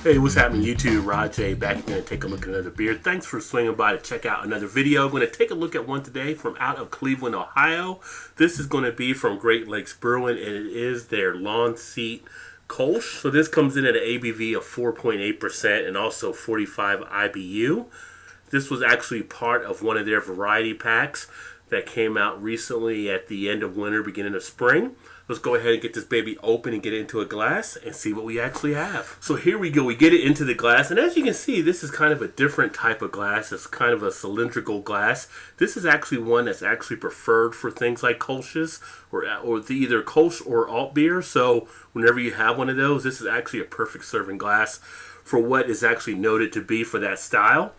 Hey, what's happening YouTube? Rod J back again to take a look at another beer. Thanks for swinging by to check out another video. I'm going to take a look at one today from out of Cleveland, Ohio. This is going to be from Great Lakes Brewing, and it is their lawn seat Kolsch. So this comes in at an ABV of 4.8% and also 45 IBU. This was actually part of one of their variety packs that came out recently at the end of winter, beginning of spring. Let's go ahead and get this baby open and get it into a glass and see what we actually have. So here we go. We get it into the glass, and as you can see, this is kind of a different type of glass. It's kind of a cylindrical glass. This is actually one that's actually preferred for things like Kolsch's or either Kolsch or alt beer. So whenever you have one of those, this is actually a perfect serving glass for what is actually noted to be for that style.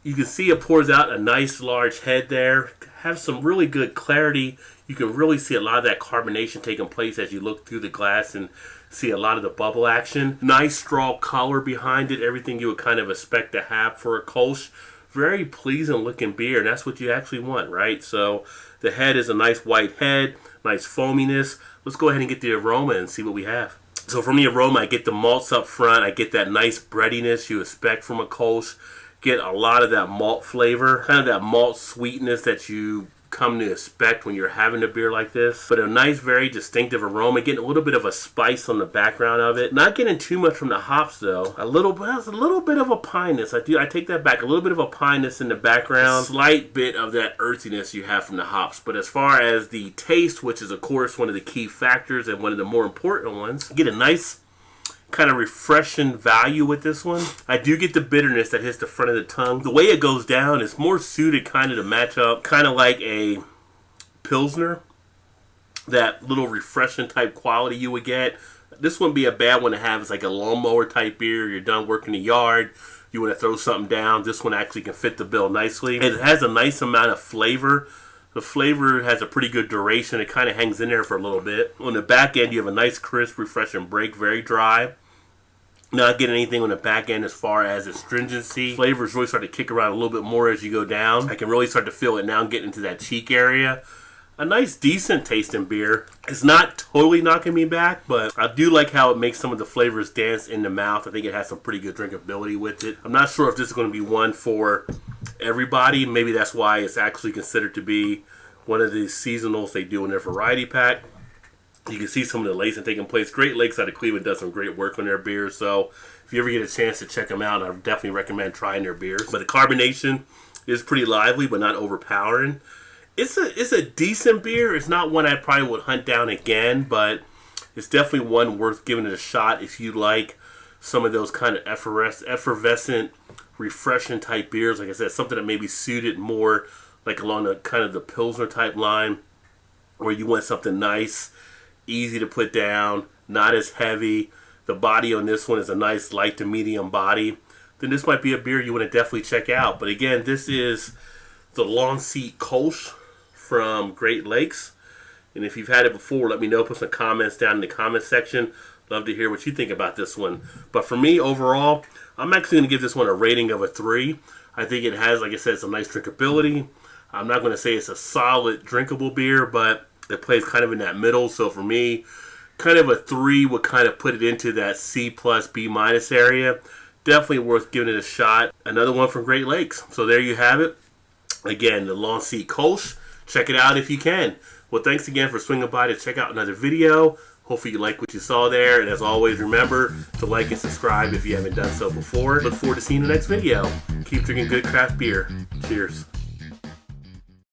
You can see it pours out a nice large head there. Have some really good clarity. You can really see a lot of that carbonation taking place as you look through the glass and see a lot of the bubble action. Nice straw color behind it. Everything you would kind of expect to have for a Kolsch. Very pleasing looking beer, and that's what you actually want, right? So the head is a nice white head, nice foaminess. Let's go ahead and get the aroma and see what we have. So from the aroma, I get the malts up front. I get that nice breadiness you expect from a Kolsch. Get a lot of that malt flavor, kind of that malt sweetness that you come to expect when you're having a beer like this. But a nice, very distinctive aroma. Getting a little bit of a spice on the background of it. Not getting too much from the hops though. A little bit of a pineness. I take that back. A little bit of a pineness in the background. Slight bit of that earthiness you have from the hops. But as far as the taste, which is of course one of the key factors and one of the more important ones, get a nice kind of refreshing value with this one. I do get the bitterness that hits the front of the tongue. The way it goes down is more suited kind of to match up, kind of like a Pilsner. That little refreshing type quality you would get. This wouldn't be a bad one to have. It's like a lawnmower type beer. You're done working the yard. You want to throw something down. This one actually can fit the bill nicely. It has a nice amount of flavor. The flavor has a pretty good duration. It kind of hangs in there for a little bit. On the back end, you have a nice, crisp, refreshing break. Very dry. Not getting anything on the back end as far as astringency. Flavors really start to kick around a little bit more as you go down. I can really start to feel it now getting into that cheek area. A nice, decent tasting beer. It's not totally knocking me back, but I do like how it makes some of the flavors dance in the mouth. I think it has some pretty good drinkability with it. I'm not sure if this is going to be one for everybody. Maybe that's why it's actually considered to be one of the seasonals they do in their variety pack. You can see some of the lacing taking place. Great Lakes out of Cleveland does some great work on their beers, so if you ever get a chance to check them out, I would definitely recommend trying their beers. But the carbonation is pretty lively, but not overpowering. It's a decent beer. It's not one I probably would hunt down again, but it's definitely one worth giving it a shot if you like some of those kind of effervescent, refreshing type beers. Like I said, something that maybe suited more like along the kind of the Pilsner type line, where you want something nice, easy to put down, not as heavy. The body on this one is a nice light to medium body. Then this might be a beer you want to definitely check out. But again, this is the Lawn Seat Kolsch from Great Lakes. And if you've had it before, let me know. Put some comments down in the comment section. Love to hear what you think about this one. But for me, overall, I'm actually going to give this one a rating of a 3. I think it has, like I said, some nice drinkability. I'm not going to say it's a solid drinkable beer, but it plays kind of in that middle. So for me, kind of a 3 would kind of put it into that C+, B- area. Definitely worth giving it a shot. Another one from Great Lakes. So there you have it. Again, the Lawn Seat Kolsch. Check it out if you can. Well, thanks again for swinging by to check out another video. Hopefully you like what you saw there. And as always, remember to like and subscribe if you haven't done so before. Look forward to seeing the next video. Keep drinking good craft beer. Cheers.